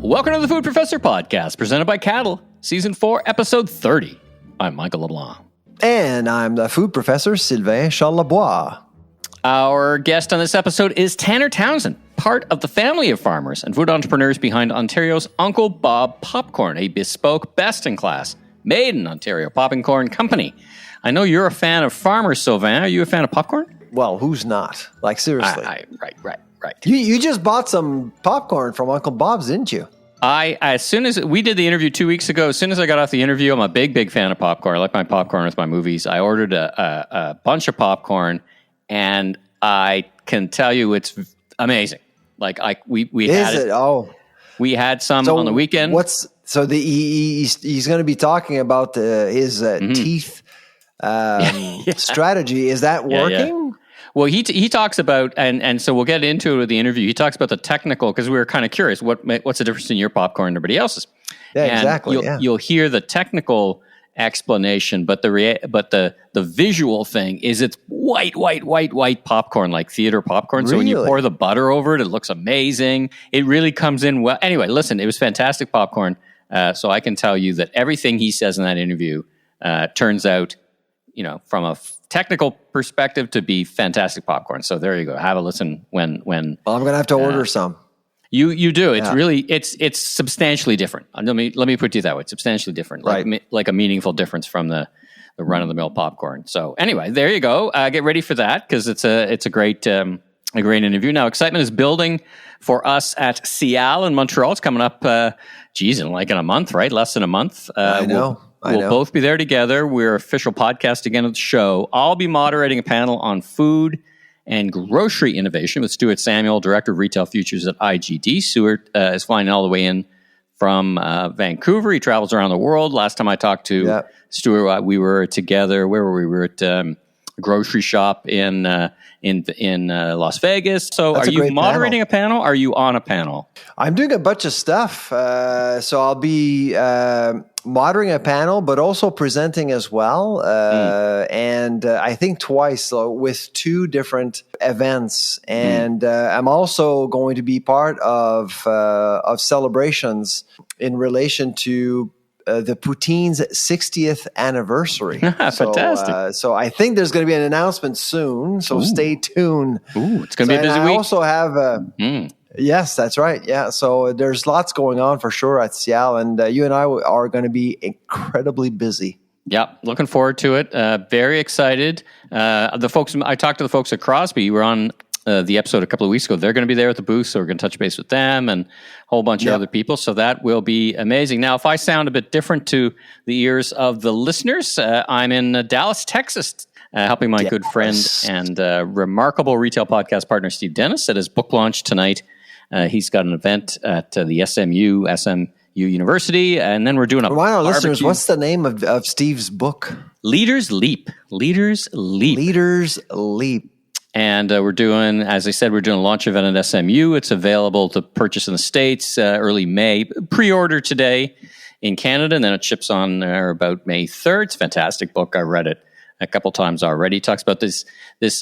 Welcome to the Food Professor Podcast, presented by Cattle, Season 4, Episode 30. I'm Michael LeBlanc. And I'm the food professor, Sylvain Charlebois. Our guest on this episode is Tanner Townsend, part of the family of farmers and food entrepreneurs behind Ontario's Uncle Bob Popcorn, a bespoke, best-in-class, made-in-Ontario popcorn company. I know you're a fan of farmers, Sylvain. Are you a fan of popcorn? Well, who's not? Like, seriously. Right. You just bought some popcorn from Uncle Bob's, didn't you? As soon as we did the interview 2 weeks ago, as soon as I got off the interview, I'm a big fan of popcorn. I like my popcorn with my movies. I ordered a bunch of popcorn, and I can tell you it's amazing. Like we had it. Oh, we had some on the weekend. He's going to be talking about his teeth strategy. Is that working? Yeah. Well, he talks about, and so we'll get into it with the interview. He talks about the technical, because we were kind of curious, what's the difference in your popcorn and everybody else's? Yeah, and exactly. You'll hear the technical explanation, but the visual thing is it's white popcorn, like theater popcorn. Really? So when you pour the butter over it, it looks amazing. It really comes in well. Anyway, listen, it was fantastic popcorn. So I can tell you that everything he says in that interview turns out, from a technical perspective, to be fantastic popcorn. So there you go. Have a listen when. Well, I'm going to have to order some. You do. It's really it's substantially different. Let me put it that way. It's substantially different, right? Like a meaningful difference from the run of the mill popcorn. So anyway, there you go. Get ready for that, because it's a great interview. Now, excitement is building for us at SIAL in Montreal. It's coming up, in a month, right? Less than a month. I know. We'll both be there together. We're official podcast again of the show. I'll be moderating a panel on food and grocery innovation with Stuart Samuel, Director of Retail Futures at IGD. Stuart is flying all the way in from Vancouver. He travels around the world. Last time I talked to Stuart, we were together. Where were we? We were at a grocery shop in Las Vegas. So are you moderating a panel? Are you on a panel? I'm doing a bunch of stuff. So I'll be moderating a panel, but also presenting as well. And I think twice with two different events. And I'm also going to be part of celebrations in relation to the poutine's 60th anniversary. Fantastic. So I think there's going to be an announcement soon. So stay tuned. It's going to be a busy week. I also have... Yes, that's right. Yeah. So there's lots going on for sure at SIAL, and you and I are going to be incredibly busy. Yeah, looking forward to it. Very excited. I talked to the folks at Crosby. You were on the episode a couple of weeks ago. They're going to be there at the booth, so we're going to touch base with them and a whole bunch of other people. So that will be amazing. Now, if I sound a bit different to the ears of the listeners, I'm in Dallas, Texas, helping my good friend and remarkable retail podcast partner, Steve Dennis, at his book launch tonight. He's got an event at the SMU University, and then we're doing a Remind our listeners, what's the name of Steve's book? Leaders Leap. And we're doing, as I said, we're doing a launch event at SMU. It's available to purchase in the States early May. Pre-order today in Canada, and then it ships on there about May 3rd. It's a fantastic book. I read it a couple times already. It talks about this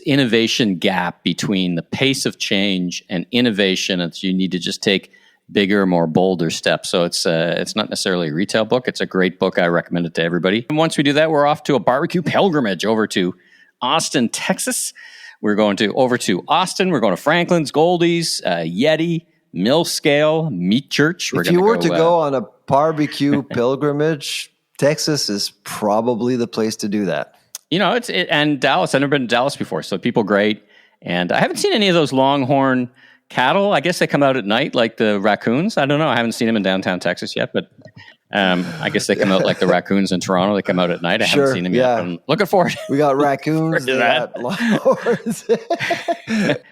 innovation gap between the pace of change and innovation. And you need to just take bigger, more bolder steps. So it's not necessarily a retail book. It's a great book. I recommend it to everybody. And once we do that, we're off to a barbecue pilgrimage over to Austin, Texas. We're going over to Austin. We're going to Franklin's, Goldie's, Yeti, Mill Scale, Meat Church. If you were to go on a barbecue pilgrimage, Texas is probably the place to do that. And Dallas, I've never been to Dallas before, so people great. And I haven't seen any of those longhorn cattle. I guess they come out at night like the raccoons. I don't know. I haven't seen them in downtown Texas yet, but I guess they come out like the raccoons in Toronto. They come out at night. I haven't seen them yet. I'm looking forward. We got raccoons. to that. Longhorns.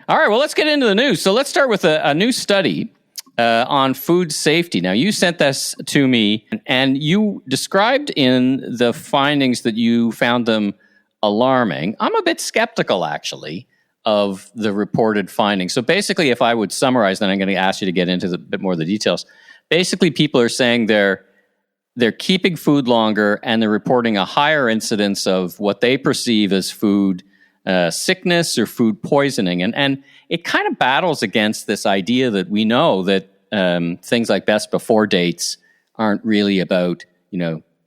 All right, well, let's get into the news. So let's start with a new study on food safety. Now, you sent this to me, and you described in the findings that you found them alarming. I'm a bit skeptical, actually, of the reported findings. So basically, if I would summarize, then I'm going to ask you to get into a bit more of the details. Basically, people are saying they're keeping food longer, and they're reporting a higher incidence of what they perceive as food sickness or food poisoning. And it kind of battles against this idea that we know that things like best before dates aren't really about,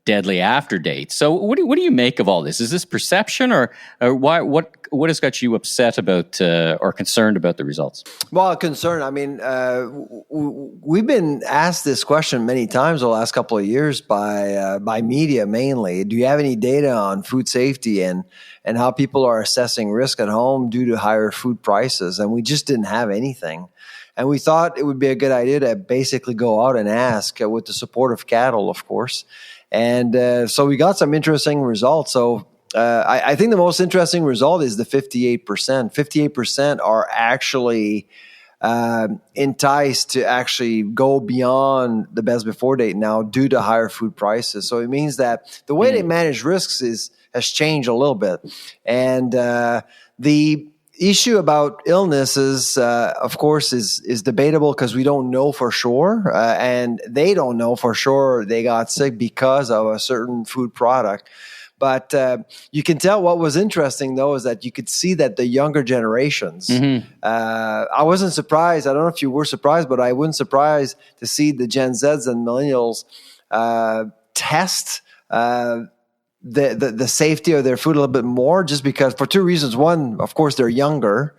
deadly after dates. So what do you make of all this? Is this perception, or why? What has got you upset about or concerned about the results? Well, concerned. I mean, we've been asked this question many times the last couple of years by media mainly. Do you have any data on food safety and how people are assessing risk at home due to higher food prices? And we just didn't have anything. And we thought it would be a good idea to basically go out and ask with the support of cattle, of course. And so we got some interesting results. So I think the most interesting result is the 58%. 58% are actually enticed to actually go beyond the best before date now due to higher food prices. So it means that the way they manage risks has changed a little bit. And the issue about illnesses, of course, is debatable because we don't know for sure, and they don't know for sure they got sick because of a certain food product. But you can tell what was interesting, though, is that you could see that the younger generations, I wasn't surprised. I don't know if you were surprised, but I wasn't surprised to see the Gen Zs and millennials test the safety of their food a little bit more, just because for two reasons. One, of course, they're younger.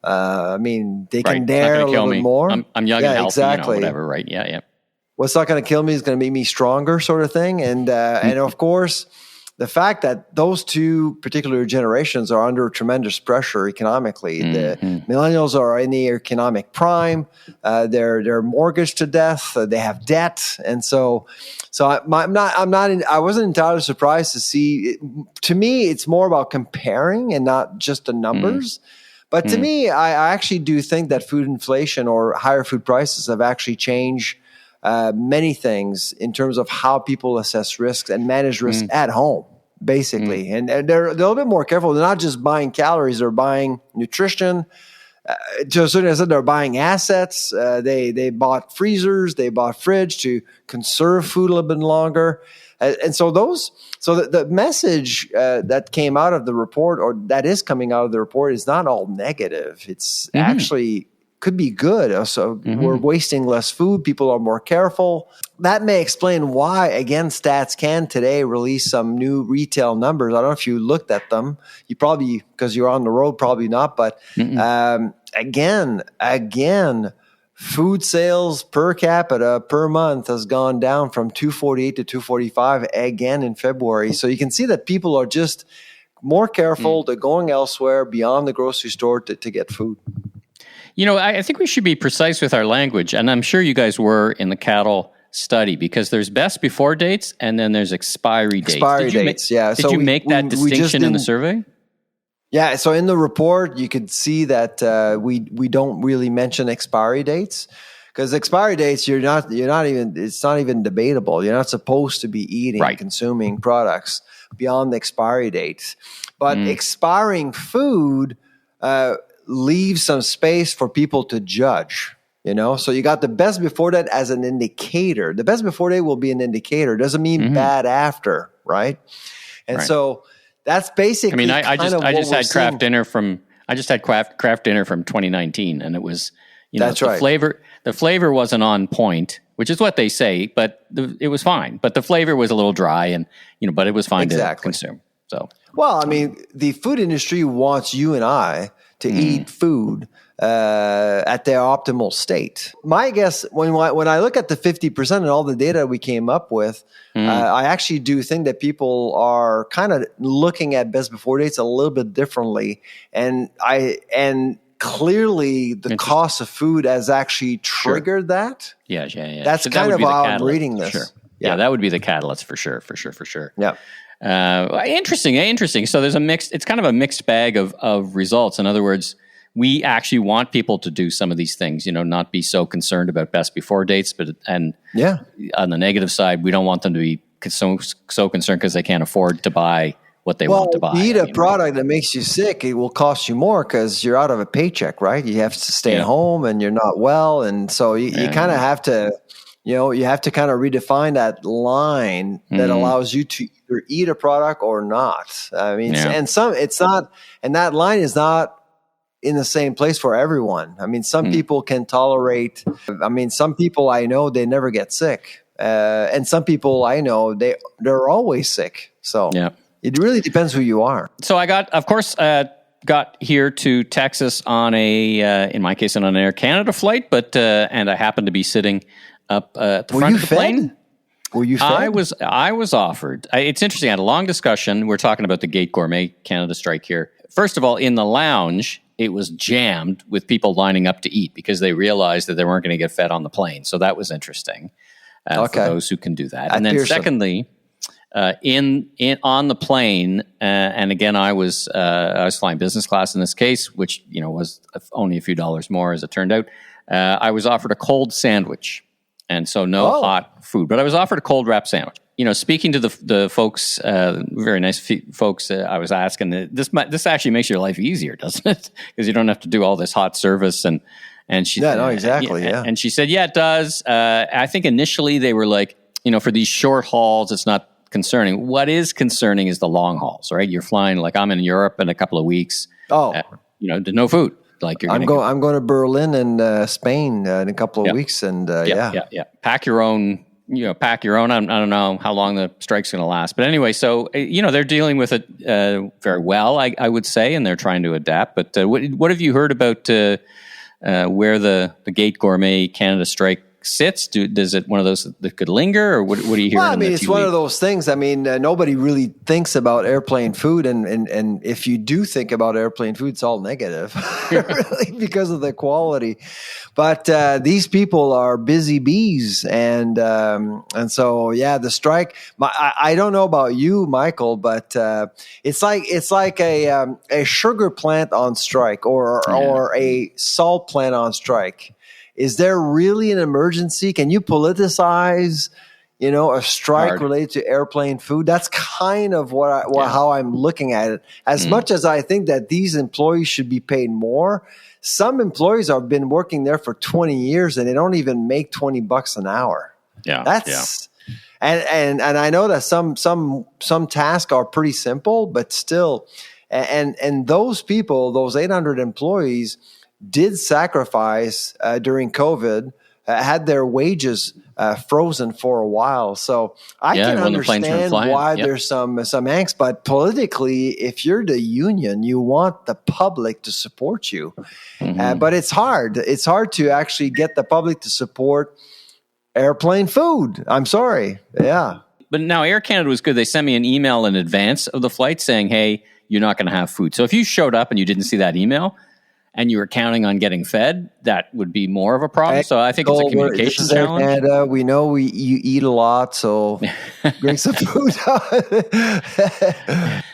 I mean, they can dare a little bit more. I'm young and healthy, exactly. Whatever, right? Yeah. What's not going to kill me is going to make me stronger, sort of thing. And of course, the fact that those two particular generations are under tremendous pressure economically. The millennials are in the economic prime. They're mortgaged to death. They have debt, and so I wasn't entirely surprised to see. To me, it's more about comparing and not just the numbers. But to me, I actually do think that food inflation or higher food prices have actually changed many things in terms of how people assess risks and manage risk at home, basically. And they're a little bit more careful. They're not just buying calories, they're buying nutrition. To a certain extent, they're buying assets. They bought freezers, they bought fridge to conserve food a little bit longer. And so the message that came out of the report, or that is coming out of the report, is not all negative. It's actually could be good. So we're wasting less food. People are more careful. That may explain why, again, Stats Can today release some new retail numbers. I don't know if you looked at them. You probably, because you're on the road, probably not. But again, food sales per capita per month has gone down from 248 to 245 again in February. So you can see that people are just more careful. They're going elsewhere beyond the grocery store to get food. I think we should be precise with our language, and I'm sure you guys were in the cattle study, because there's best before dates and then there's expiry dates. Did you make that distinction in the survey? Yeah, so in the report, you could see that we don't really mention expiry dates, because expiry dates it's not even debatable. You're not supposed to be eating, consuming products beyond the expiry dates. But expiring food leaves some space for people to judge. So you got the best before date as an indicator. The best before date will be an indicator. Doesn't mean bad after, right? And so that's basically. I just had craft dinner from 2019, and it was that's right. The flavor wasn't on point, which is what they say, but it was fine. But the flavor was a little dry, and but it was fine to consume. So the food industry wants you and I to eat food at their optimal state. My guess, when I look at the 50% and all the data we came up with, I actually do think that people are kind of looking at best before dates a little bit differently, and clearly the cost of food has actually triggered that. Yeah. That's so kind of how I'm reading this. Sure. Yeah, that would be the catalyst for sure. Yeah. Interesting. So there's it's kind of a mixed bag of results. In other words, we actually want people to do some of these things, not be so concerned about best before dates, on the negative side, we don't want them to be so concerned because they can't afford to buy what they want to buy. You eat a product that makes you sick, it will cost you more because you're out of a paycheck, right? You have to stay at home and you're not well. And so you kind of have to, you have to kind of redefine that line that allows you to either eat a product or not. And that line is not in the same place for everyone. I mean, some people can tolerate. I mean, some people I know, they never get sick, and some people I know, they're always sick. So it really depends who you are. So I got, of course, got here to Texas on in my case, on an Air Canada flight, but and I happened to be sitting up at the front of the plane. Were you fed? I was offered. It's interesting. I had a long discussion. We're talking about the Gate Gourmet Canada strike here. First of all, in the lounge, it was jammed with people lining up to eat because they realized that they weren't going to get fed on the plane. So that was interesting for those who can do that. And then secondly, on the plane, and again, I was flying business class in this case, which was only a few dollars more as it turned out. I was offered a cold sandwich. And so no hot food, but I was offered a cold wrap sandwich. Speaking to the folks, very nice folks, I was asking, this actually makes your life easier, doesn't it? Because you don't have to do all this hot service and she exactly. And she said, yeah, it does. I think initially they were like, for these short hauls, it's not concerning. What is concerning is the long hauls, right? You're flying, like I'm in Europe in a couple of weeks. No food. Like I'm going to Berlin and Spain in a couple of weeks, and pack your own. Pack your own. I don't know how long the strike's going to last, but anyway, so they're dealing with it very well, I would say, and they're trying to adapt. But what have you heard about where the Gate Gourmet Canada strike sits? Is it one of those that could linger, or what are you hearing? Well, I mean, it's one of those things. I mean, nobody really thinks about airplane food, and if you do think about airplane food, it's all negative, really, because of the quality. But these people are busy bees, and so the strike. I don't know about you, Michael, but it's like a sugar plant on strike, or a salt plant on strike. Is there really an emergency? Can you politicize, a strike related to airplane food? That's kind of how I'm looking at it. As much as I think that these employees should be paid more, some employees have been working there for 20 years and they don't even make $20 an hour. And I know that some tasks are pretty simple, but still, and those people, those 800 employees, did sacrifice during COVID, had their wages frozen for a while. So I can understand why there's some angst. But politically, if you're the union, you want the public to support you. But it's hard. It's hard to actually get the public to support airplane food. I'm sorry. Yeah. But now Air Canada was good. They sent me an email in advance of the flight saying, hey, you're not going to have food. So if you showed up and you didn't see that email, and you were counting on getting fed, that would be more of a problem. So I think it's a communication challenge. Canada. We know you eat a lot, so bring some food.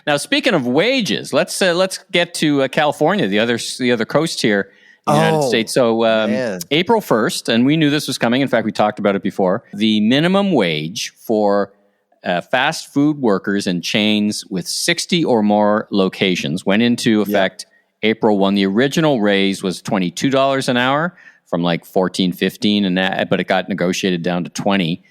Now, speaking of wages, let's get to California, the other coast here in the United States. So April 1st, and we knew this was coming. In fact, we talked about it before. The minimum wage for fast food workers in chains with 60 or more locations went into effect April 1. The original raise was $22 an hour from like $14, $15, but it got negotiated down to $20.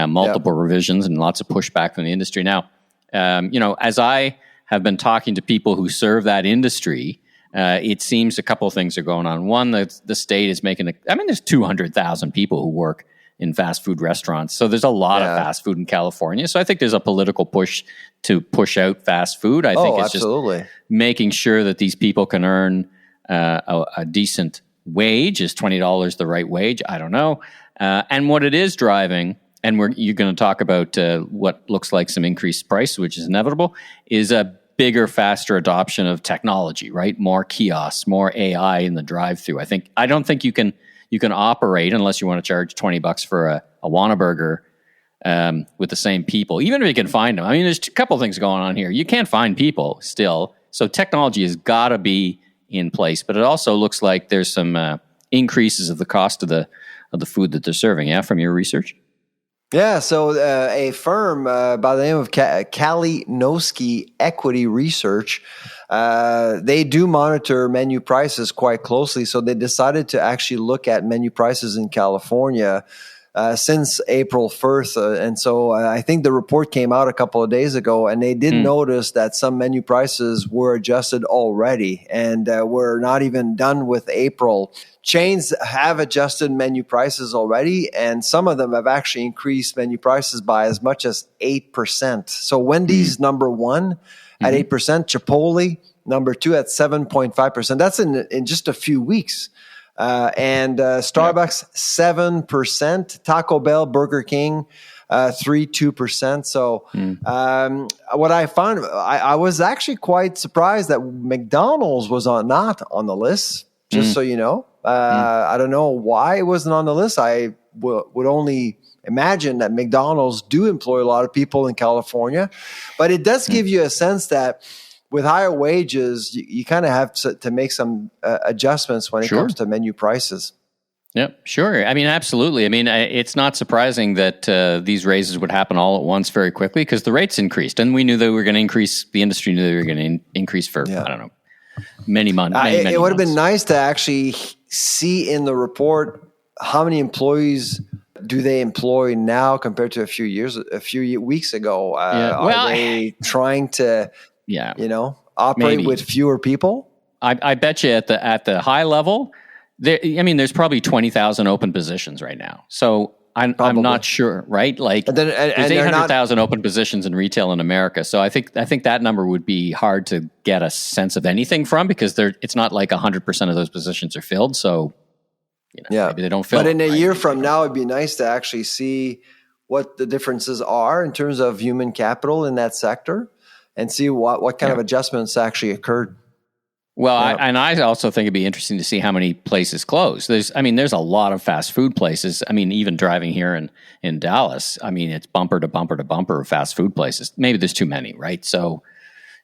Multiple revisions and lots of pushback from the industry. Now, as I have been talking to people who serve that industry, it seems a couple of things are going on. One, the state is making there's 200,000 people who work in fast food restaurants. So there's a lot of fast food in California. So I think there's a political push to push out fast food. I think it's just making sure that these people can earn a decent wage. Is $20 the right wage? I don't know. And what it is driving, and you're going to talk about what looks like some increased price, which is inevitable, is a bigger, faster adoption of technology, right? More kiosks, more AI in the drive-through. I don't think you can operate unless you want to charge $20 for a Whataburger with the same people, even if you can find them. I mean, there's a couple things going on here. You can't find people still, so technology has got to be in place. But it also looks like there's some increases of the cost of the food that they're serving. Yeah, from your research. Yeah, so a firm by the name of Kalinowski Equity Research, they do monitor menu prices quite closely. So they decided to actually look at menu prices in California since April 1st. And so I think the report came out a couple of days ago, and they did notice that some menu prices were adjusted already, and we're not even done with April. Chains have adjusted menu prices already, and some of them have actually increased menu prices by as much as 8%. So Wendy's number one at 8%, Chipotle number two at 7.5%. That's in just a few weeks. And Starbucks 7%, Taco Bell, Burger King 2%. So what I found, I was actually quite surprised that McDonald's was not on the list. Just so you know, I don't know why it wasn't on the list. I would only imagine that McDonald's do employ a lot of people in California, but it does give you a sense that with higher wages, you kind of have to make some adjustments when it comes to menu prices. Yep, sure. I mean, absolutely. I mean, it's not surprising that these raises would happen all at once very quickly because the rates increased, and we knew they were going to increase. The industry knew they were going to increase for I don't know many months. It would have been nice to actually see in the report how many employees do they employ now compared to a few weeks ago. Are they trying to operate with fewer people? I bet you at the high level, there's probably 20,000 open positions right now. So I'm not sure, right? Like there's 800,000 open positions in retail in America. So I think that number would be hard to get a sense of anything from because it's not like 100% of those positions are filled. So maybe they don't fill. But in a year from now, it'd be nice to actually see what the differences are in terms of human capital in that sector and see what kind of adjustments actually occurred. Well, I also think it'd be interesting to see how many places close. There's a lot of fast food places. I mean, even driving here in Dallas, I mean, it's bumper to bumper to bumper of fast food places. Maybe there's too many, right? So,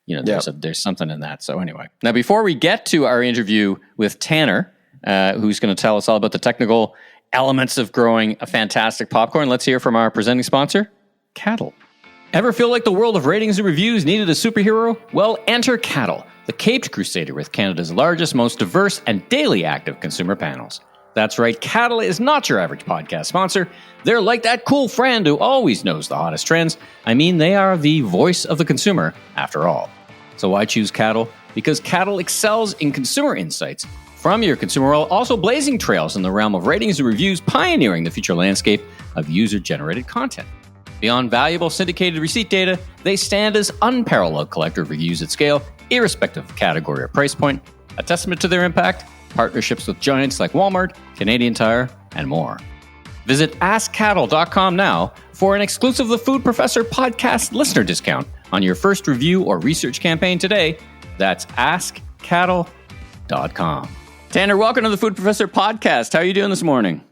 there's something in that. So anyway, now before we get to our interview with Tanner, who's going to tell us all about the technical elements of growing a fantastic popcorn, let's hear from our presenting sponsor, Cattle. Ever feel like the world of ratings and reviews needed a superhero? Well, enter Cattle, the caped crusader with Canada's largest, most diverse, and daily active consumer panels. That's right, Cattle is not your average podcast sponsor. They're like that cool friend who always knows the hottest trends. I mean, they are the voice of the consumer, after all. So why choose Cattle? Because Cattle excels in consumer insights from your consumer while also blazing trails in the realm of ratings and reviews, pioneering the future landscape of user-generated content. Beyond valuable syndicated receipt data, they stand as unparalleled collector of reviews at scale, irrespective of category or price point, a testament to their impact, partnerships with giants like Walmart, Canadian Tire, and more. Visit AskCattle.com now for an exclusive The Food Professor podcast listener discount on your first review or research campaign today. That's AskCattle.com. Tanner, welcome to The Food Professor podcast. How are you doing this morning?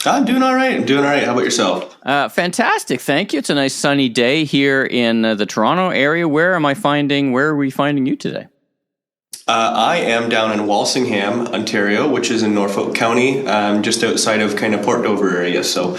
I'm doing all right. How about yourself? Fantastic. Thank you. It's a nice sunny day here in the Toronto area. Where are we finding you today? I am down in Walsingham, Ontario, which is in Norfolk County, just outside of kind of Port Dover area. So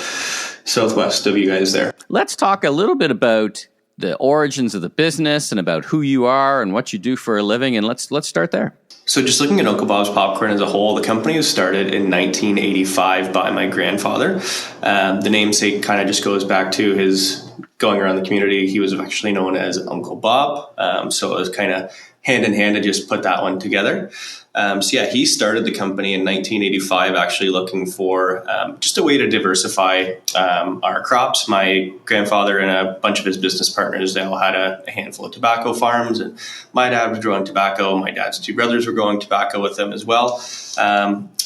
southwest of you guys there. Let's talk a little bit about the origins of the business and about who you are and what you do for a living. And let's start there. So just looking at Uncle Bob's Popcorn as a whole, the company was started in 1985 by my grandfather. The namesake kind of just goes back to his going around the community. He was actually known as Uncle Bob. So it was kind of hand in hand to just put that one together. He started the company in 1985, actually looking for just a way to diversify our crops. My grandfather and a bunch of his business partners, they all had a handful of tobacco farms, and my dad was growing tobacco. My dad's two brothers were growing tobacco with them as well.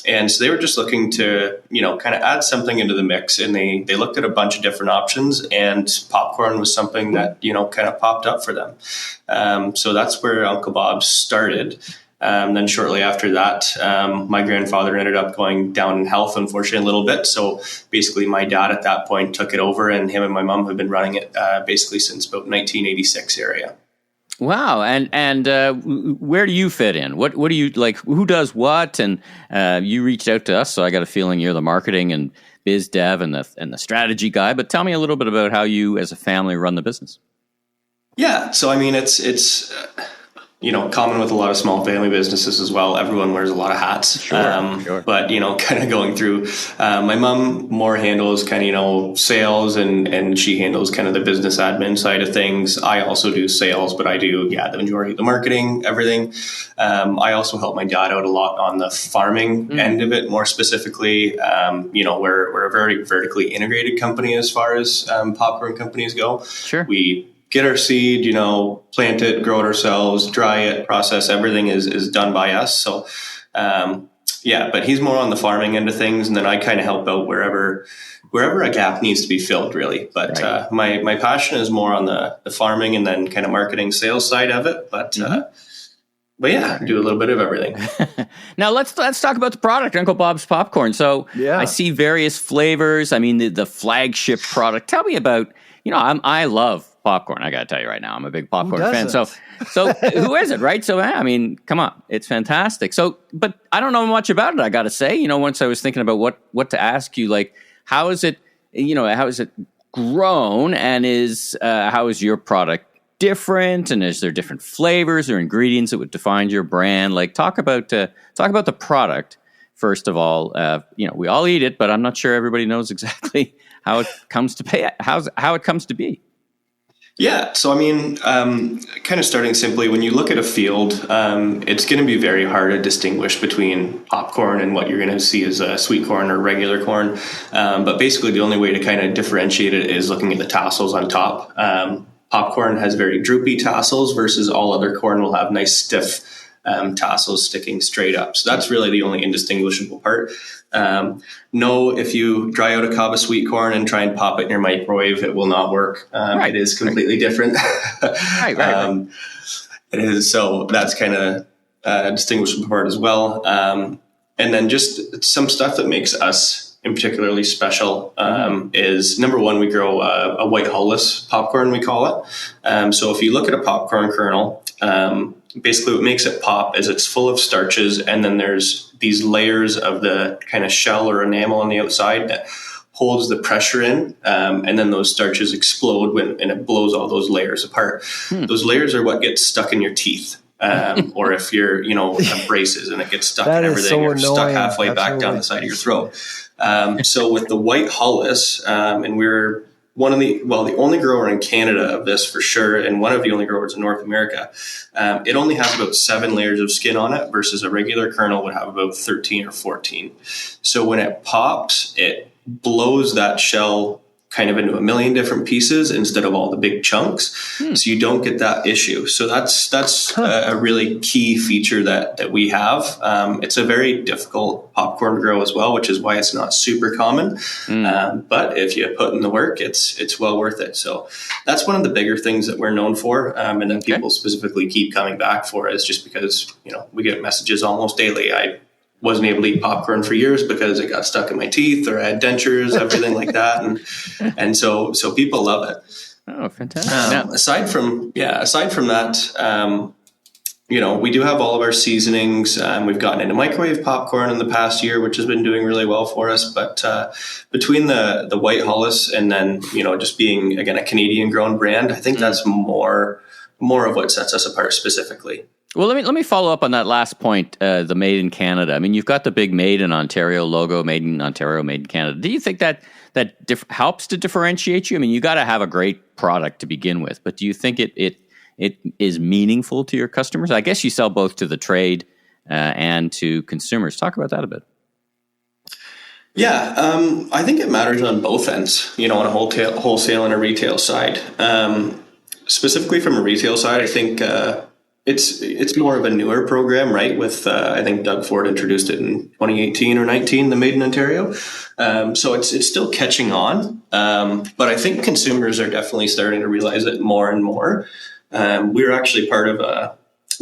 And so they were just looking to, kind of add something into the mix, and they looked at a bunch of different options, and popcorn was something that, kind of popped up for them. So that's where Uncle Bob's started. Then shortly after that, my grandfather ended up going down in health, unfortunately, a little bit. So basically my dad at that point took it over, and him and my mom have been running it basically since about 1986 area. Wow. And where do you fit in? What do you like? Who does what? And you reached out to us, so I got a feeling you're the marketing and biz dev and the strategy guy. But tell me a little bit about how you as a family run the business. Yeah. So, I mean, it's common with a lot of small family businesses as well. Everyone wears a lot of hats. Sure. But, kind of going through, my mom more handles kind of, sales and she handles kind of the business admin side of things. I also do sales, but I do, the majority of the marketing, everything. I also help my dad out a lot on the farming end of it, more specifically. We're a very vertically integrated company as far as popcorn companies go. Sure. We get our seed, plant it, grow it ourselves, dry it, process, everything is done by us. So, but he's more on the farming end of things. And then I kind of help out wherever a gap needs to be filled, really. But right. My passion is more on the farming and then kind of marketing sales side of it. But do a little bit of everything. Now let's talk about the product, Uncle Bob's Popcorn. So I see various flavors. I mean, the flagship product. Tell me about, I love popcorn. I got to tell you right now, I'm a big popcorn fan. So who is it, right? So, I mean, come on, it's fantastic. So, but I don't know much about it, I got to say. Once I was thinking about what to ask you, like, how is it, how is it grown, and how is your product different, and is there different flavors or ingredients that would define your brand? Like, talk about the product first of all. We all eat it, but I'm not sure everybody knows exactly how it comes to how it comes to be. Yeah. So, I mean, kind of starting simply, when you look at a field, it's going to be very hard to distinguish between popcorn and what you're going to see as sweet corn or regular corn. But basically, the only way to kind of differentiate it is looking at the tassels on top. Popcorn has very droopy tassels versus all other corn will have nice stiff tassels sticking straight up. So that's really the only indistinguishable part. No, if you dry out a cob of sweet corn and try and pop it in your microwave, it will not work. It is completely different. Right. It is. So that's kind of a distinguishable part as well. And then just some stuff that makes us particularly special is, number one, we grow a white hull-less popcorn, we call it. So if you look at a popcorn kernel, basically what makes it pop is it's full of starches, and then there's these layers of the kind of shell or enamel on the outside that holds the pressure in, and then those starches explode and it blows all those layers apart. Those layers are what gets stuck in your teeth. Or if you're, have braces and it gets stuck in everything, or stuck halfway back down the side of your throat. So with the white hull-less, and we're the only grower in Canada of this for sure, and one of the only growers in North America. It only has about 7 layers of skin on it versus a regular kernel would have about 13 or 14. So when it pops, it blows that shell kind of into a million different pieces instead of all the big chunks. So you don't get that issue. So that's a really key feature that we have. It's a very difficult popcorn to grow as well, which is why it's not super common. But if you put in the work, it's well worth it. So that's one of the bigger things that we're known for. And then people specifically keep coming back for it, is just because, we get messages almost daily. I wasn't able to eat popcorn for years because it got stuck in my teeth, or I had dentures, everything like that. And so people love it. Oh, fantastic. Aside from that, we do have all of our seasonings. We've gotten into microwave popcorn in the past year, which has been doing really well for us. But between the white hull-less and then, just being, again, a Canadian grown brand, I think that's more of what sets us apart specifically. Well, let me follow up on that last point, the Made in Canada. I mean, you've got the big Made in Ontario logo, Made in Ontario, Made in Canada. Do you think that helps to differentiate you? I mean, you got to have a great product to begin with, but do you think it is meaningful to your customers? I guess you sell both to the trade and to consumers. Talk about that a bit. Yeah, I think it matters on both ends, on a wholesale and a retail side. Specifically from a retail side, I think it's more of a newer program, right? With I think Doug Ford introduced it in 2018 or 19, the Made in Ontario. So it's still catching on, but I think consumers are definitely starting to realize it more and more. We were actually part of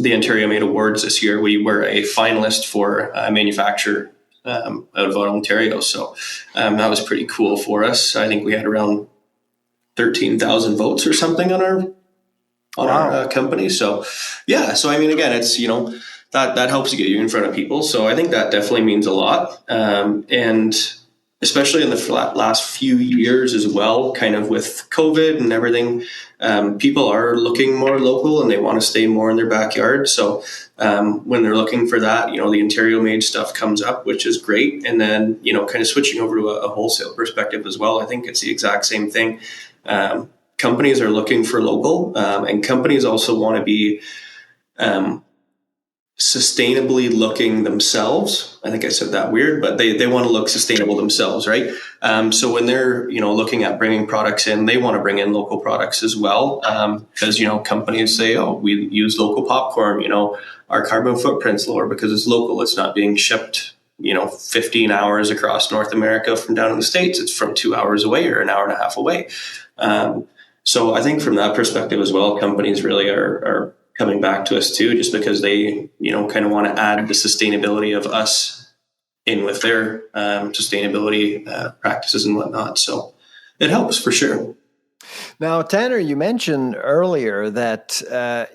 the Ontario Made Awards this year. We were a finalist for a manufacturer out of Ontario, so that was pretty cool for us. I think we had around 13,000 votes or something on our company. So I mean, again, it's, that helps to get you in front of people. So I think that definitely means a lot. And especially in the last few years as well, kind of with COVID and everything, people are looking more local and they want to stay more in their backyard. So when they're looking for that, the Ontario made stuff comes up, which is great. And then, kind of switching over to a wholesale perspective as well, I think it's the exact same thing. Companies are looking for local, and companies also want to be sustainably looking themselves. I think I said that weird, but they want to look sustainable themselves, right? So when they're, looking at bringing products in, they want to bring in local products as well. Because, companies say, oh, we use local popcorn, our carbon footprint's lower because it's local. It's not being shipped, 15 hours across North America from down in the States. It's from 2 hours away or an hour and a half away. So I think from that perspective as well, companies really are coming back to us too, just because they, kind of want to add the sustainability of us in with their sustainability practices and whatnot. So it helps for sure. Now, Tanner, you mentioned earlier that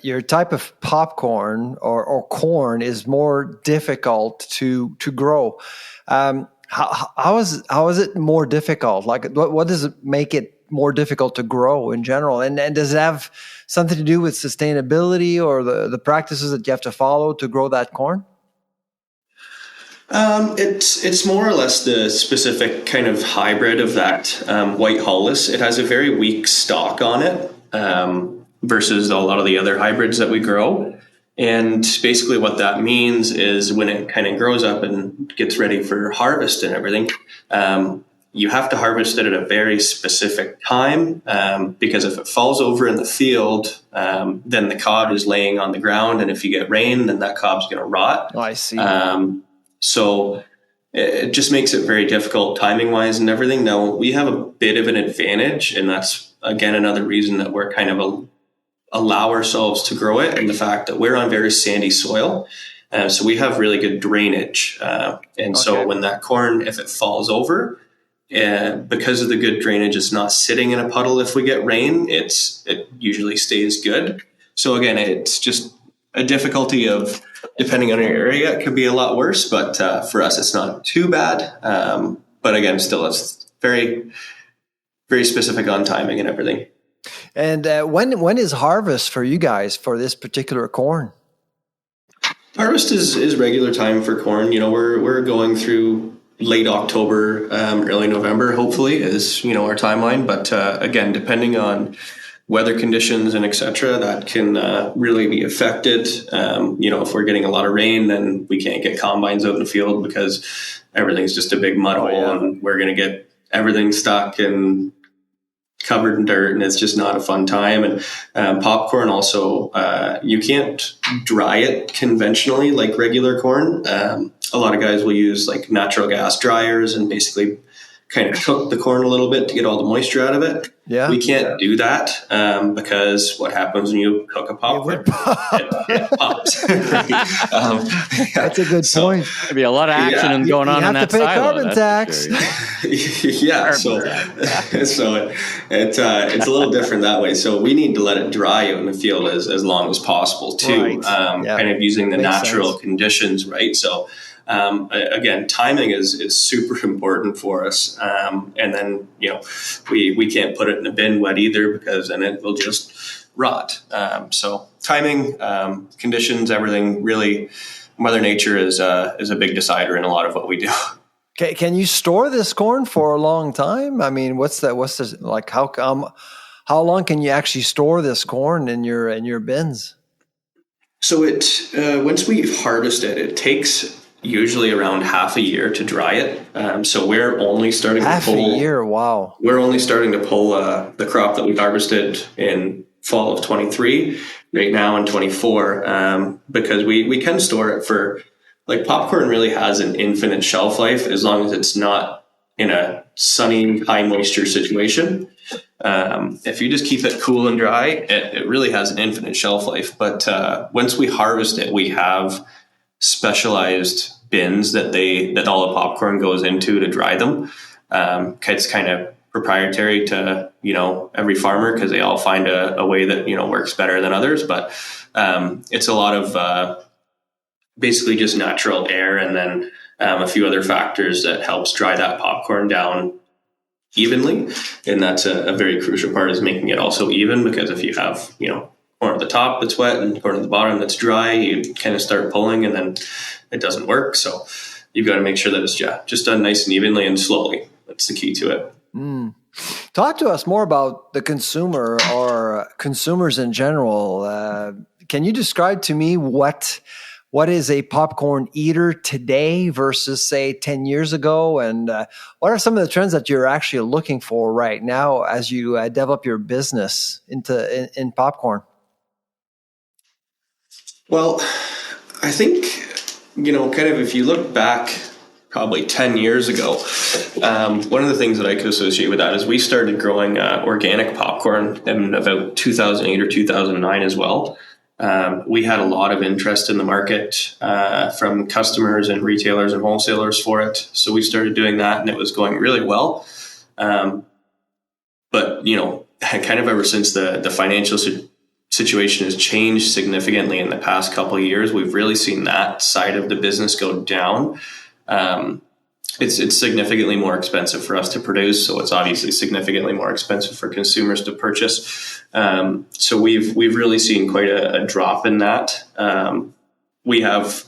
your type of popcorn or corn is more difficult to grow. How is it more difficult? Like, what does it make it more difficult to grow in general? And does it have something to do with sustainability or the practices that you have to follow to grow that corn? It's more or less the specific kind of hybrid of that white hullus. It has a very weak stalk on it versus a lot of the other hybrids that we grow. And basically what that means is when it kind of grows up and gets ready for harvest and everything, you have to harvest it at a very specific time because if it falls over in the field, then the cob is laying on the ground. And if you get rain, then that cob's going to rot. Oh, I see. So it just makes it very difficult timing wise and everything. Now we have a bit of an advantage, and that's again another reason that we're kind of allow ourselves to grow it, and the fact that we're on very sandy soil. So we have really good drainage. So when that corn, if it falls over, because of the good drainage, it's not sitting in a puddle. If we get rain, it usually stays good. So again, it's just a difficulty of, depending on your area, it could be a lot worse, but for us, it's not too bad. But again, still, it's very, very specific on timing and everything. And when is harvest for you guys for this particular corn? Harvest is regular time for corn. We're going through late October, early November, hopefully, is our timeline. But again, depending on weather conditions and et cetera, that can really be affected. If we're getting a lot of rain, then we can't get combines out in the field because everything's just a big mud hole, and we're going to get everything stuck and covered in dirt, and it's just not a fun time. And popcorn also, you can't dry it conventionally like regular corn. A lot of guys will use like natural gas dryers and basically kind of cook the corn a little bit to get all the moisture out of it. Yeah, we can't do that because what happens when you cook a popcorn? It pops. That's a good point. There'd be a lot of action going on in that silo. You have to pay carbon tax. Yeah, so it's a little different that way. So we need to let it dry out in the field as long as possible too, kind of using the natural conditions, right? So again, timing is super important for us. And then, we can't put it in a bin wet either because then it will just rot. So timing, conditions, everything really, Mother Nature is a big decider in a lot of what we do. Okay. Can you store this corn for a long time? I mean, what's this like? How long can you actually store this corn in your bins? So once we harvest it, it takes usually around half a year to dry it. So we're only starting half a year. Wow. We're only starting to pull the crop that we harvested in fall of 23 right now in 24, because we can store it for, like, popcorn really has an infinite shelf life as long as it's not in a sunny, high moisture situation. If you just keep it cool and dry, it really has an infinite shelf life. But once we harvest it, we have specialized bins that all the popcorn goes into to dry them. It's kind of proprietary to every farmer because they all find a way that works better than others. But it's a lot of basically just natural air, and then a few other factors that helps dry that popcorn down evenly. And that's a very crucial part, is making it also even, because if you have, corn at the top that's wet and corn at the bottom that's dry, you kind of start pulling and then it doesn't work. So you've got to make sure that it's just done nice and evenly and slowly. That's the key to it. Talk to us more about the consumer, or consumers in general. Can you describe to me what is a popcorn eater today versus, say, 10 years ago? And what are some of the trends that you're actually looking for right now as you develop your business in popcorn? Well, I think, kind of if you look back probably 10 years ago, one of the things that I could associate with that is we started growing organic popcorn in about 2008 or 2009 as well. We had a lot of interest in the market from customers and retailers and wholesalers for it. So we started doing that, and it was going really well. But, kind of ever since the financial situation has changed significantly in the past couple of years, we've really seen that side of the business go down. It's significantly more expensive for us to produce, so it's obviously significantly more expensive for consumers to purchase. So we've really seen quite a drop in that. We have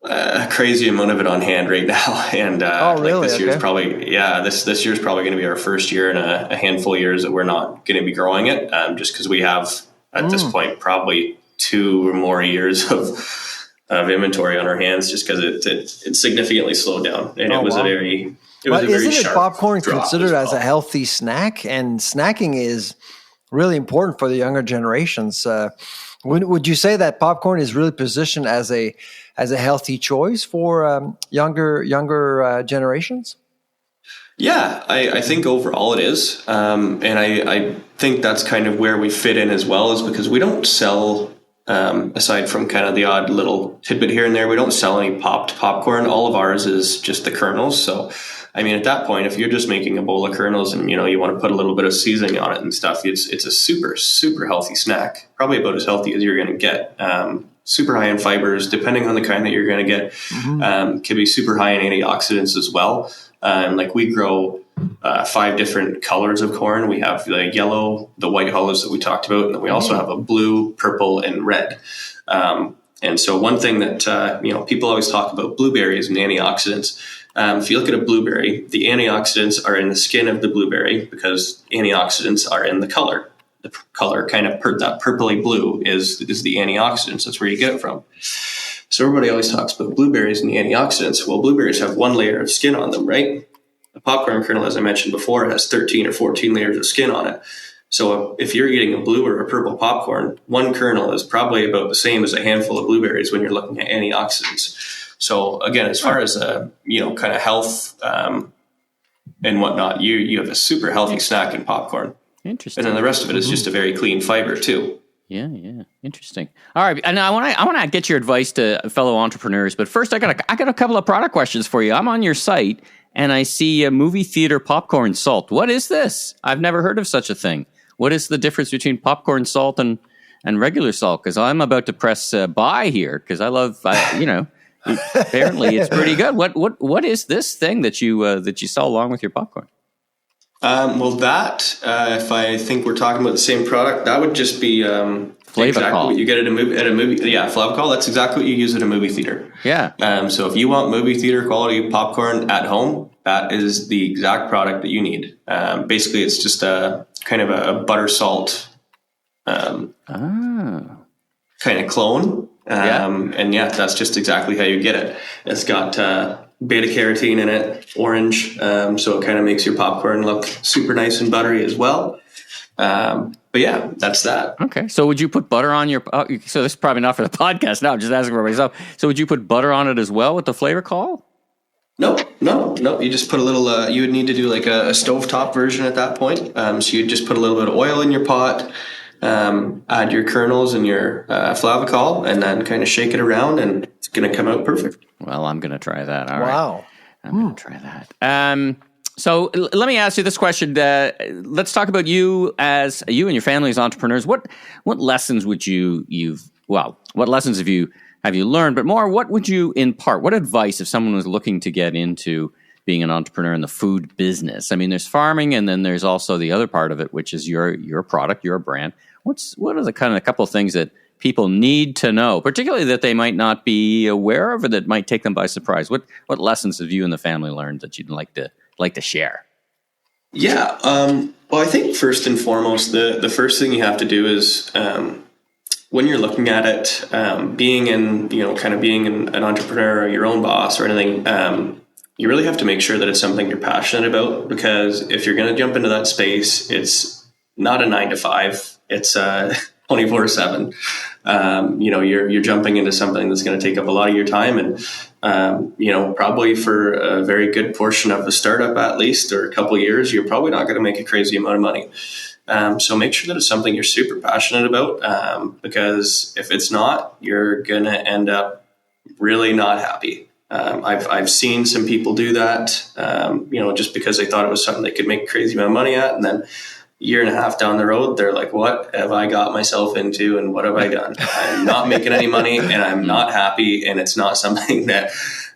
a crazy amount of it on hand right now, and really? this year's probably this year's probably going to be our first year in a handful of years that we're not going to be growing it, just because we have at this point probably 2 or more years of inventory on our hands, just because it significantly slowed down, and it was a very isn't popcorn considered as well a healthy snack? And snacking is really important for the younger generations. Would you say that popcorn is really positioned as a healthy choice for younger generations? Yeah, I think overall it is, and I think that's kind of where we fit in as well, is because we don't sell. Aside from kind of the odd little tidbit here and there, we don't sell any popped popcorn. All of ours is just the kernels. So, I mean, at that point, if you're just making a bowl of kernels and, you want to put a little bit of seasoning on it and stuff, it's a super, super healthy snack. Probably about as healthy as you're going to get. Super high in fibers, depending on the kind that you're going to get. Can be super high in antioxidants as well. Like we grow 5 different colors of corn. We have the yellow, the white hollows that we talked about, and then we also have a blue, purple, and red. And so one thing that people always talk about blueberries and antioxidants. If you look at a blueberry, the antioxidants are in the skin of the blueberry, because antioxidants are in the color. The color kind of that purpley blue is the antioxidants. That's where you get it from. So everybody always talks about blueberries and the antioxidants. Well, blueberries have 1 layer of skin on them, right? A popcorn kernel, as I mentioned before, has 13 or 14 layers of skin on it. So if you're eating a blue or a purple popcorn, 1 kernel is probably about the same as a handful of blueberries when you're looking at antioxidants. So again, as far as kind of health and whatnot, you have a super healthy snack in popcorn. Interesting. And then the rest of it is just a very clean fiber too. Yeah. Interesting. All right. And I want to get your advice to fellow entrepreneurs, but first I got a couple of product questions for you. I'm on your site and I see a movie theater popcorn salt. What is this? I've never heard of such a thing. What is the difference between popcorn salt and regular salt? Because I'm about to press buy here, because I love, apparently it's pretty good. What is this thing that you sell along with your popcorn? Well, that if I think we're talking about the same product, that would just be exactly what you get at a movie. Yeah, Flavacol. That's exactly what you use at a movie theater. Yeah. So if you want movie theater quality popcorn at home, that is the exact product that you need. Basically, it's just a kind of a butter salt kind of clone. And that's just exactly how you get it. It's got beta carotene in it, orange, so it kind of makes your popcorn look super nice and buttery as well. But yeah, that's that. Okay. So would you put butter on your... so this is probably not for the podcast now. I'm just asking for myself. So would you put butter on it as well with the Flavacol? No. You just put a little... you would need to do like a stovetop version at that point. So you'd just put a little bit of oil in your pot, add your kernels and your Flavacol, and then kind of shake it around, and it's going to come out perfect. Well, I'm going to try that. All wow. Right. I'm going to try that. So let me ask you this question. Let's talk about you and your family as entrepreneurs. What lessons would what lessons have you have you learned? But more, what would you impart? What advice if someone was looking to get into being an entrepreneur in the food business? I mean, there's farming, and then there's also the other part of it, which is your product, your brand. What are the kind of a couple of things that people need to know, particularly that they might not be aware of, or that might take them by surprise? What lessons have you and the family learned that you'd like to share? Yeah. Well, I think first and foremost, the first thing you have to do is when you're looking at it, being an entrepreneur or your own boss or anything, you really have to make sure that it's something you're passionate about, because if you're going to jump into that space, it's not a 9 to 5. It's 24/7. You're jumping into something that's going to take up a lot of your time, and probably for a very good portion of the startup, at least, or a couple of years, you're probably not going to make a crazy amount of money. So make sure that it's something you're super passionate about, because if it's not, you're going to end up really not happy. I've seen some people do that, just because they thought it was something they could make a crazy amount of money at, and then a year and a half down the road, they're like, what have I got myself into, and what have I done? I'm not making any money, and I'm not happy, and it's not something that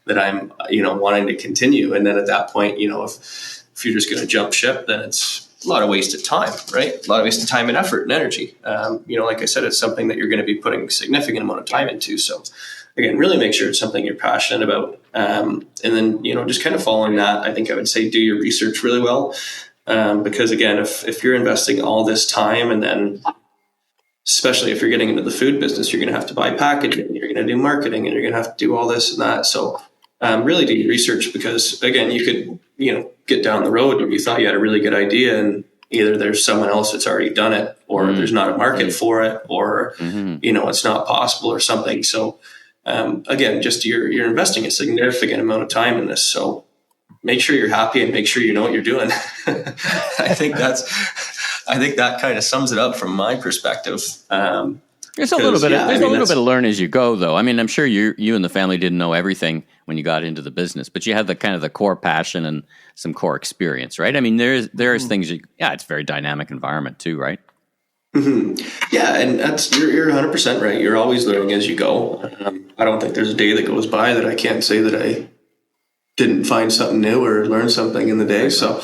I'm, wanting to continue. And then at that point, if you're just going to jump ship, then it's a lot of wasted time, right? A lot of wasted time and effort and energy. Like I said, it's something that you're going to be putting a significant amount of time into. So again, really make sure it's something you're passionate about. And then, just kind of following that, I think I would say do your research really well. Because again, if you're investing all this time, and then especially if you're getting into the food business, you're going to have to buy packaging, you're going to do marketing, and you're going to have to do all this and that. So really do your research, because again, you could, get down the road and you thought you had a really good idea, and either there's someone else that's already done it, or there's not a market for it, or, it's not possible or something. So again, just you're investing a significant amount of time in this. So make sure you're happy and make sure you know what you're doing. I think that kind of sums it up from my perspective. There's a little bit of learn as you go, though. I mean, I'm sure you and the family didn't know everything when you got into the business, but you had the kind of the core passion and some core experience, right? I mean, there's things. It's a very dynamic environment too, right? Mm-hmm. Yeah, and you're 100% right. You're always learning as you go. I don't think there's a day that goes by that I can't say that I didn't find something new or learn something in the day. So,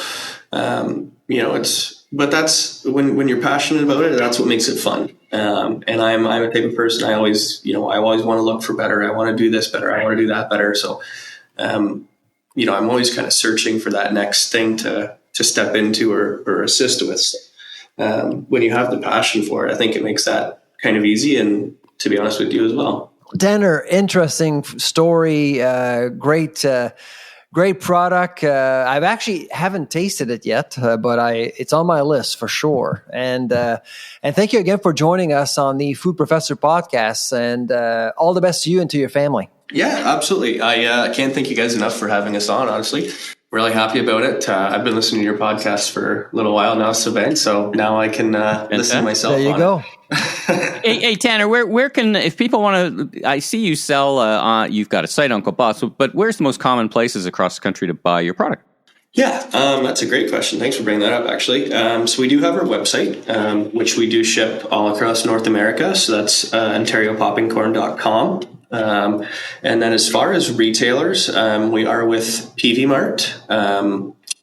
but that's when you're passionate about it, that's what makes it fun. And I'm a type of person, I always want to look for better. I want to do this better. I want to do that better. So, I'm always kind of searching for that next thing to step into or assist with. When you have the passion for it, I think it makes that kind of easy, and to be honest with you as well. Tanner, interesting story. Great product. I've actually haven't tasted it yet, but it's on my list for sure. And thank you again for joining us on the Food Professor podcast, and all the best to you and to your family. Yeah, absolutely. I can't thank you guys enough for having us on, honestly. Really happy about it. I've been listening to your podcast for a little while now, Sylvain, so now I can listen to myself. There you go. Hey, Tanner, where can, if people want to, I see you sell, you've got a site, Uncle Boss, but where's the most common places across the country to buy your product? Yeah, that's a great question. Thanks for bringing that up, actually. So we do have our website, which we do ship all across North America. So that's OntarioPoppingCorn.com. And then as far as retailers, we are with PV Mart.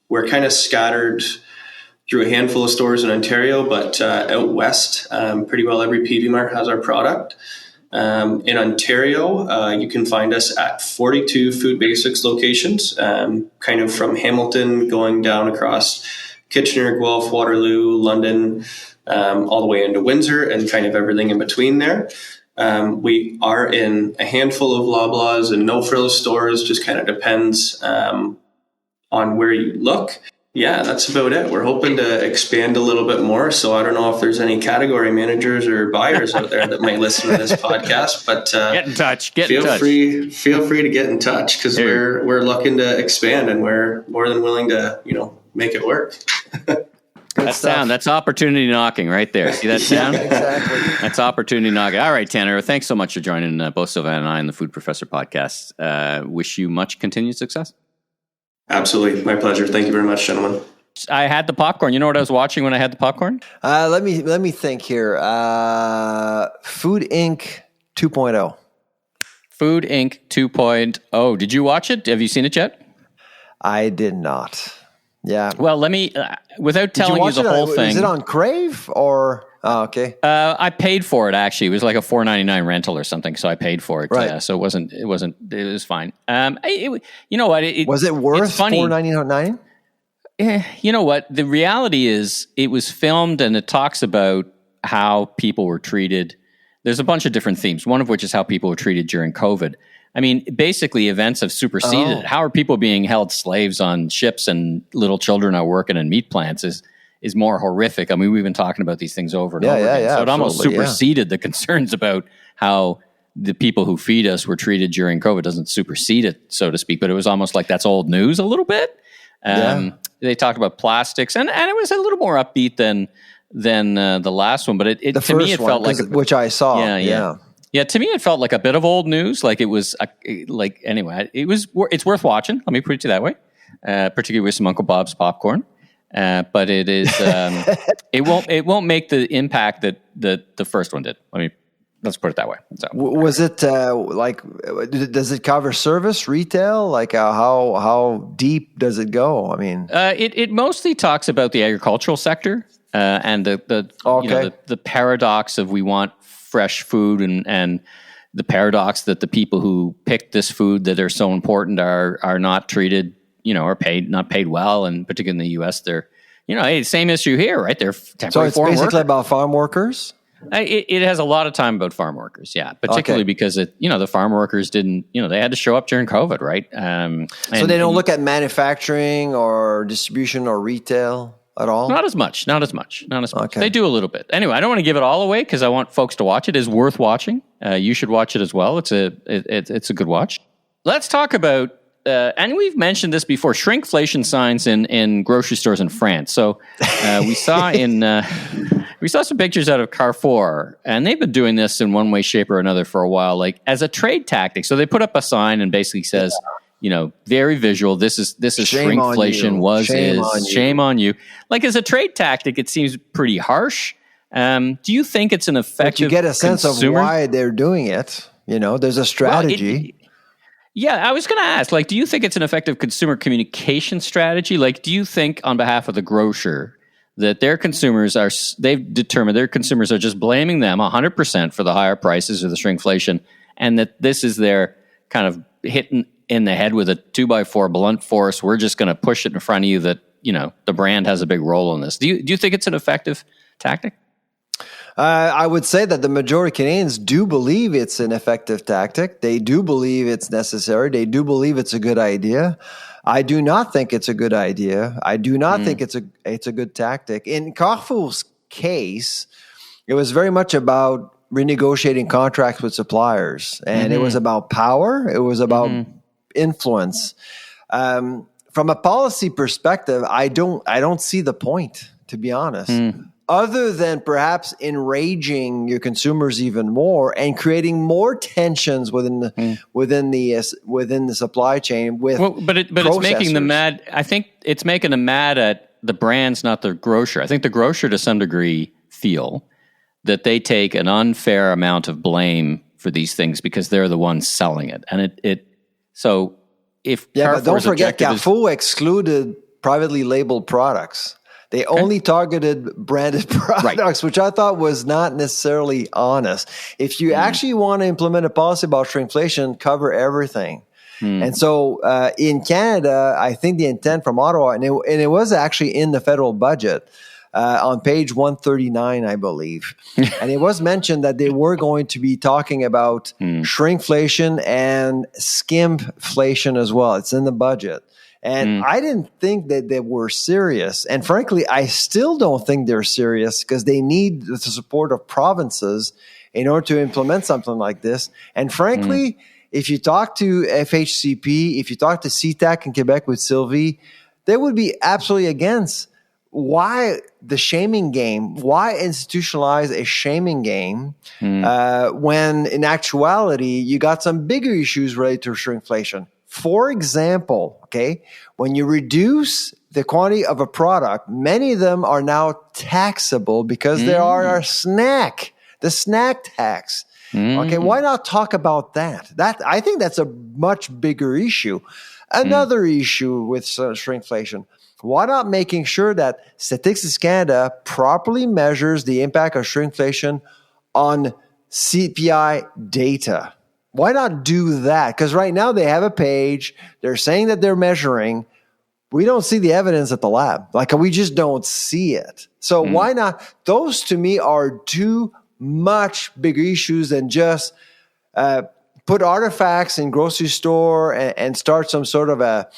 We're kind of scattered through a handful of stores in Ontario, but out west, pretty well every PV Mart has our product. In Ontario, you can find us at 42 Food Basics locations, kind of from Hamilton going down across Kitchener, Guelph, Waterloo, London, all the way into Windsor, and kind of everything in between there. We are in a handful of Loblaws and No Frills stores, just kind of depends on where you look. Yeah, that's about it. We're hoping to expand a little bit more. So I don't know if there's any category managers or buyers out there that might listen to this podcast, but get in touch. Feel free to get in touch, because we're looking to expand, and we're more than willing to, make it work. That's opportunity knocking right there. See that sound? Yeah, exactly. That's opportunity knocking. All right, Tanner, thanks so much for joining both Sylvain and I in the Food Professor podcast. Wish you much continued success. Absolutely. My pleasure. Thank you very much, gentlemen. I had the popcorn. You know what I was watching when I had the popcorn? Let me think here. Food Inc. 2.0. Food Inc. 2.0. Did you watch it? Have you seen it yet? I did not. Yeah. Well, let me, without telling you the whole thing. Is it on Crave or? Oh, okay. I paid for it, actually. It was like a $4.99 rental or something, so I paid for it. Right. So it was fine. You know what? Was it worth $4.99? You know what? The reality is it was filmed and it talks about how people were treated. There's a bunch of different themes, one of which is how people were treated during COVID. I mean, basically events have superseded. How are people being held slaves on ships and little children are working in meat plants is more horrific. I mean, we've been talking about these things over and over again. So it almost superseded the concerns about how the people who feed us were treated during COVID. It doesn't supersede it, so to speak, but it was almost like that's old news a little bit. They talked about plastics, and it was a little more upbeat than the last one. But to me, it felt like which I saw. Yeah. To me, it felt like a bit of old news. Like it was anyway. It's worth watching. Let me put it that way. Particularly with some Uncle Bob's popcorn. But it is. It won't make the impact that the first one did. Let's put it that way. So, was it does it cover service, retail? Like how deep does it go? I mean, it mostly talks about the agricultural sector and the paradox of we want fresh food and the paradox that the people who pick this food that are so important are not treated, are not paid well, and particularly in the U.S. they're, hey, same issue here, right? They're temporary farm workers. So it's basically about farm workers. It has a lot of time about farm workers, yeah, particularly because the farm workers didn't, they had to show up during COVID, right? So they don't look at manufacturing or distribution or retail at all? Not as much. Okay. They do a little bit. Anyway, I don't want to give it all away because I want folks to watch it. It is worth watching. You should watch it as well. It's a good watch. Let's talk about, and we've mentioned this before, shrinkflation signs in grocery stores in France. So we saw we saw some pictures out of Carrefour, and they've been doing this in one way, shape, or another for a while, like as a trade tactic. So they put up a sign and basically says, very visual. This is shrinkflation. Shame on you. Like as a trade tactic, it seems pretty harsh. Do you think it's an effective? But you get a sense of why they're doing it. There's a strategy. I was going to ask, do you think it's an effective consumer communication strategy? Do you think on behalf of the grocer that they've determined their consumers are just blaming them 100% for the higher prices or the shrinkflation, and that this is their kind of hitting in the head with a 2x4 blunt force? We're just going to push it in front of you that, the brand has a big role in this. Do you think it's an effective tactic? I would say that the majority of Canadians do believe it's an effective tactic. They do believe it's necessary. They do believe it's a good idea. I do not think it's a good idea. I do not think it's a good tactic. In Carrefour's case, it was very much about renegotiating contracts with suppliers, and it was about power. It was about influence. From a policy perspective, I don't see the point, to be honest. Other than perhaps enraging your consumers even more and creating more tensions within the supply chain but it's making them mad. I think it's making them mad at the brands, not the grocer. I think the grocer, to some degree, feel that they take an unfair amount of blame for these things because they're the ones selling it, and but don't forget, Carrefour excluded privately labeled products. They only targeted branded products, which I thought was not necessarily honest. If you actually want to implement a policy about shrinkflation, cover everything. And so in Canada, I think the intent from Ottawa, and it was actually in the federal budget on page 139, I believe. And it was mentioned that they were going to be talking about shrinkflation and skimpflation as well. It's in the budget. And I didn't think that they were serious. And frankly, I still don't think they're serious because they need the support of provinces in order to implement something like this. And frankly, if you talk to FHCP, if you talk to CTAC in Quebec with Sylvie, they would be absolutely against. Why the shaming game? Why institutionalize a shaming game when in actuality, you got some bigger issues related to shrinkflation? For example, when you reduce the quantity of a product, many of them are now taxable because there are the snack tax. Okay, why not talk about that? I think that's a much bigger issue. Another issue with shrinkflation. Why not making sure that Statistics Canada properly measures the impact of shrinkflation on CPI data? Why not do that? Because right now they have a page. They're saying that they're measuring. We don't see the evidence at the lab. Like, we just don't see it. So why not? Those to me are two much bigger issues than just put artifacts in grocery store and start some sort of a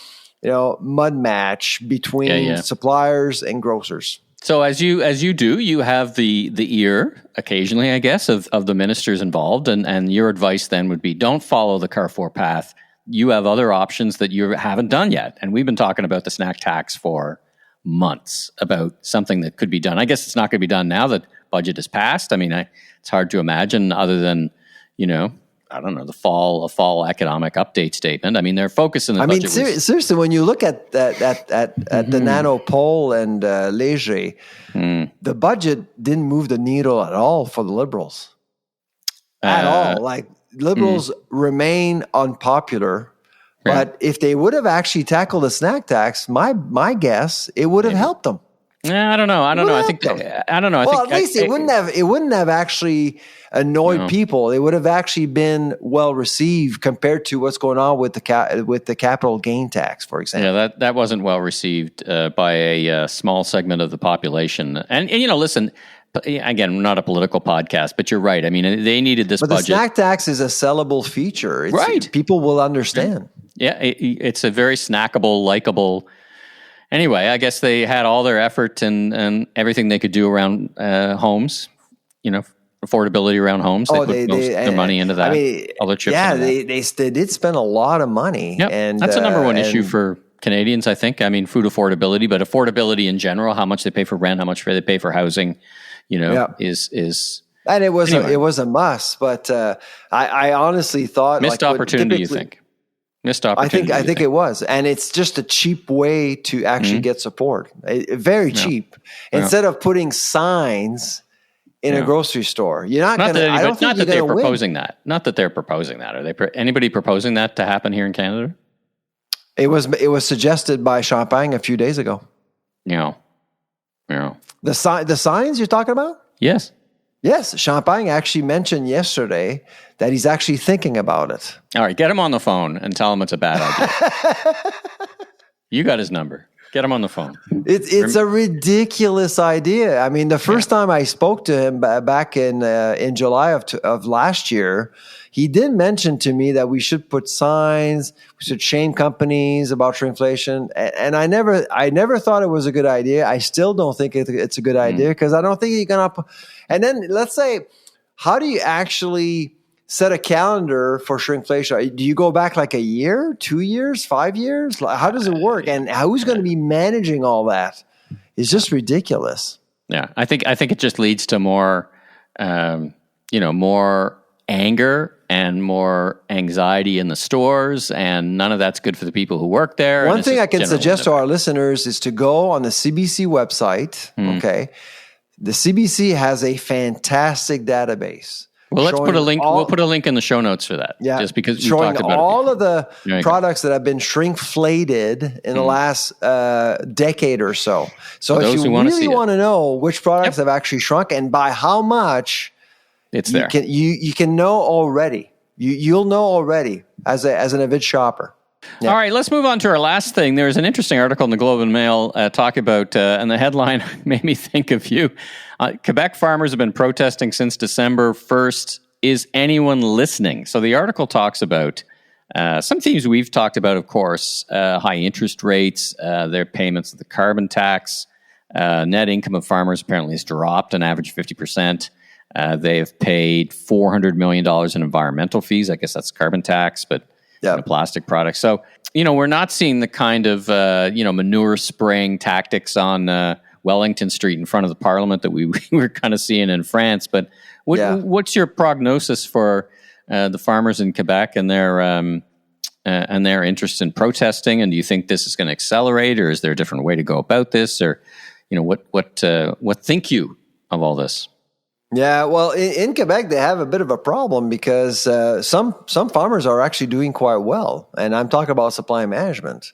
mud match between suppliers and grocers. So as you do, you have the ear occasionally, I guess, of the ministers involved, and your advice then would be, don't follow the Carrefour path. You have other options that you haven't done yet. And we've been talking about the snack tax for months, about something that could be done. I guess it's not going to be done now that budget is passed. I mean, it's hard to imagine other than, I don't know, a fall economic update statement. I mean, they're focusing the budget. I mean, seriously, when you look at the Nano Poll and Léger, the budget didn't move the needle at all for the Liberals. At all. Like, Liberals remain unpopular, but if they would have actually tackled the snack tax, my guess, it would have helped them. Yeah, I don't know. I don't know. Well, at least it wouldn't have actually annoyed people. It would have actually been well received compared to what's going on with the capital gain tax, for example. Yeah, that wasn't well received by a small segment of the population. And listen. Again, we're not a political podcast, but you're right. I mean, they needed this budget. But the snack tax is a sellable feature. Right. People will understand. Yeah, it's a very snackable, likable. Anyway, I guess they had all their effort and everything they could do around homes, affordability around homes. They put most of their money into that. I mean, all their chips into that. They did spend a lot of money. Yep. And that's the number one issue for Canadians, I think. I mean, food affordability, but affordability in general, how much they pay for rent, how much they pay for housing. Is and it was a must, but I honestly thought missed opportunity. You think missed opportunity? I think it was, and it's just a cheap way to actually get support. Very cheap. Instead of putting signs in a grocery store, you're not going to. Not that they're proposing that. Not that they're proposing that. Are they? Anybody proposing that to happen here in Canada? It was suggested by Champagne a few days ago. Yeah. The signs you're talking about? Yes. Yes. Champagne actually mentioned yesterday that he's actually thinking about it. All right. Get him on the phone and tell him it's a bad idea. You got his number. Get him on the phone. It's a ridiculous idea. I mean, the first time I spoke to him back in July of last year, he did mention to me that we should put signs, we should shame companies about shrinkflation, and I never thought it was a good idea. I still don't think it's a good idea because I don't think you're gonna. And then let's say, how do you actually set a calendar for shrinkflation? Do you go back like a year, 2 years, 5 years? How does it work? And who's going to be managing all that? It's just ridiculous. Yeah, I think it just leads to more, more anger and more anxiety in the stores, and none of that's good for the people who work there. One thing I can suggest to our listeners is to go on the CBC website. Okay, the CBC has a fantastic database. Well, let's put a link. We'll put a link in the show notes for that. Yeah, just because showing all of the products that have been shrinkflated in the last decade or so. So if you really want to know which products have actually shrunk and by how much, it's there. You can know already. You'll know already as an avid shopper. Yeah. All right, let's move on to our last thing. There's an interesting article in the Globe and Mail talking about, and the headline made me think of you. Quebec farmers have been protesting since December 1st. Is anyone listening? So the article talks about some themes we've talked about, of course, high interest rates, their payments of the carbon tax, net income of farmers apparently has dropped an average 50%. They have paid $400 million in environmental fees. I guess that's carbon tax, but plastic products. So, we're not seeing the kind of, manure spraying tactics on Wellington Street in front of the Parliament that we were kind of seeing in France. But what's your prognosis for the farmers in Quebec and their interest in protesting? And do you think this is going to accelerate, or is there a different way to go about this? Or, what think you of all this? Yeah, well, in Quebec they have a bit of a problem because some farmers are actually doing quite well, and I'm talking about supply management.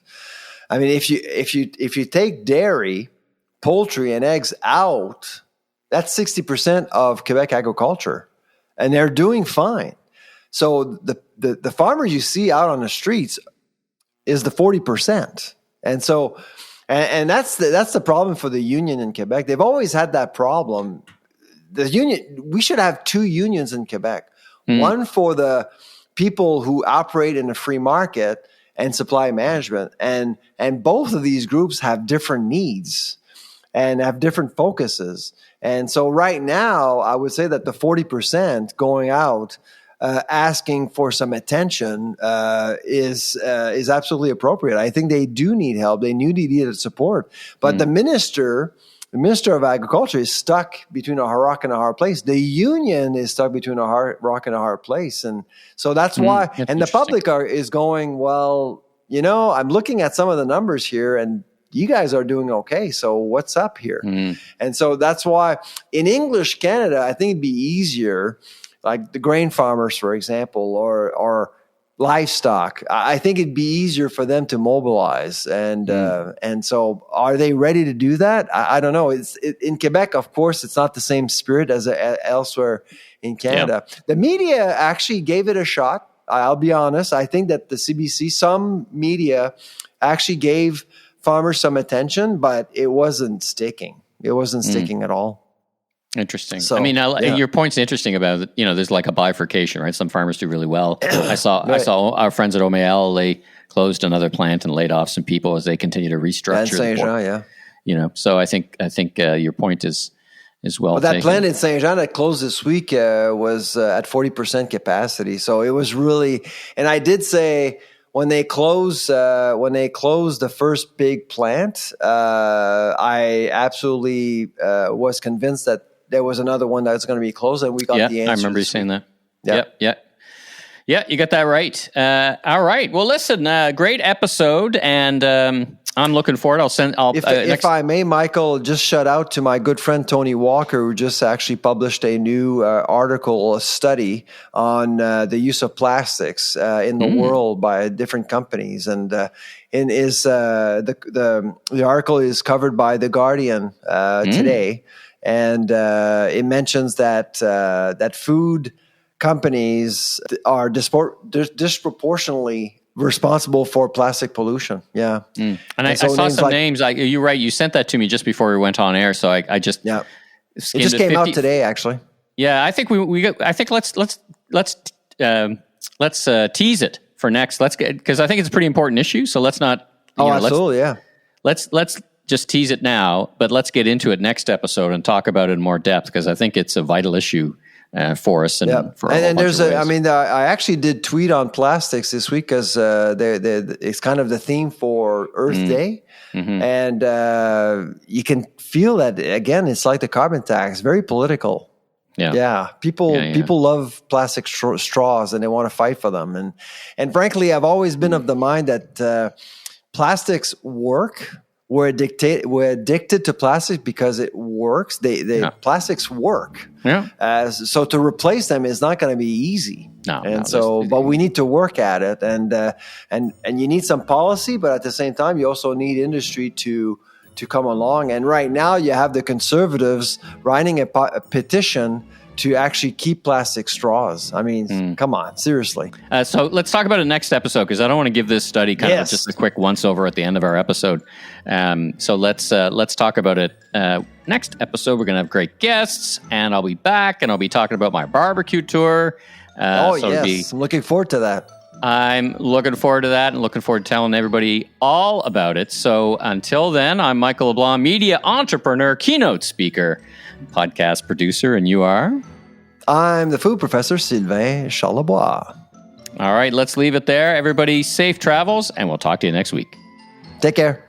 I mean, if you take dairy, poultry, and eggs out, that's 60% of Quebec agriculture, and they're doing fine. So the farmers you see out on the streets is the 40%, and so and that's the problem for the union in Quebec. They've always had that problem. The union, we should have two unions in Quebec. One for the people who operate in a free market and supply management, and both of these groups have different needs and have different focuses. And so right now, I would say that the 40% going out asking for some attention is absolutely appropriate. I think they do need help. They need support. But the Minister of Agriculture is stuck between a rock and a hard place. The union is stuck between a rock and a hard place. And so that's why, and the public is going, well, I'm looking at some of the numbers here and you guys are doing okay. So what's up here? And so that's why in English Canada, I think it'd be easier, like the grain farmers, for example, or livestock. I think it'd be easier for them to mobilize, and so are they ready to do that? I don't know. In Quebec, of course, it's not the same spirit as elsewhere in Canada. Yeah. The media actually gave it a shot. I'll be honest. I think that the CBC, some media, actually gave farmers some attention, but it wasn't sticking. It wasn't sticking at all. Interesting. So, I mean, your point's interesting about, there's like a bifurcation, right? Some farmers do really well. I saw our friends at OML, they closed another plant and laid off some people as they continue to restructure. Saint-Jean, So I think your point is well taken. That plant in Saint-Jean that closed this week was at 40% capacity. So it was really, and I did say when they closed the first big plant, I absolutely was convinced that there was another one that was going to be closed, and we got the answer. I remember you saying that. Yeah, you got that right. All right. Well, listen, great episode, and I'm looking forward. If I may, Michael, just shout out to my good friend Tony Walker, who just actually published a new a study on the use of plastics in the world by different companies, and the article is covered by The Guardian today. And it mentions that food companies are disproportionately responsible for plastic pollution. Yeah, and I saw some names. You're right. You sent that to me just before we went on air, so I just it just came out today, actually. Yeah, I think let's tease it for next. Because I think it's a pretty important issue. So let's not. Absolutely, Let's just tease it now, but let's get into it next episode and talk about it in more depth, because I think it's a vital issue for us. And there's I actually did tweet on plastics this week because it's kind of the theme for Earth Day. And you can feel that, again, it's like the carbon tax, very political. People love plastic straws and they want to fight for them. And frankly, I've always been of the mind that plastics work. We're addicted to plastic because it works. Plastics work. So to replace them is not going to be easy. But we need to work at it, and you need some policy, but at the same time, you also need industry to come along. And right now, you have the Conservatives writing a petition to actually keep plastic straws. I mean, come on, seriously. So let's talk about it next episode, because I don't want to give this study of just a quick once-over at the end of our episode. So let's talk about it next episode. We're going to have great guests, and I'll be back, and I'll be talking about my barbecue tour. I'm looking forward to that. I'm looking forward to that, and looking forward to telling everybody all about it. So until then, I'm Michael LeBlanc, media entrepreneur, keynote speaker, podcast producer, and you are? I'm the food professor, Sylvain Charlebois. All right, let's leave it there. Everybody, safe travels, and we'll talk to you next week. Take care.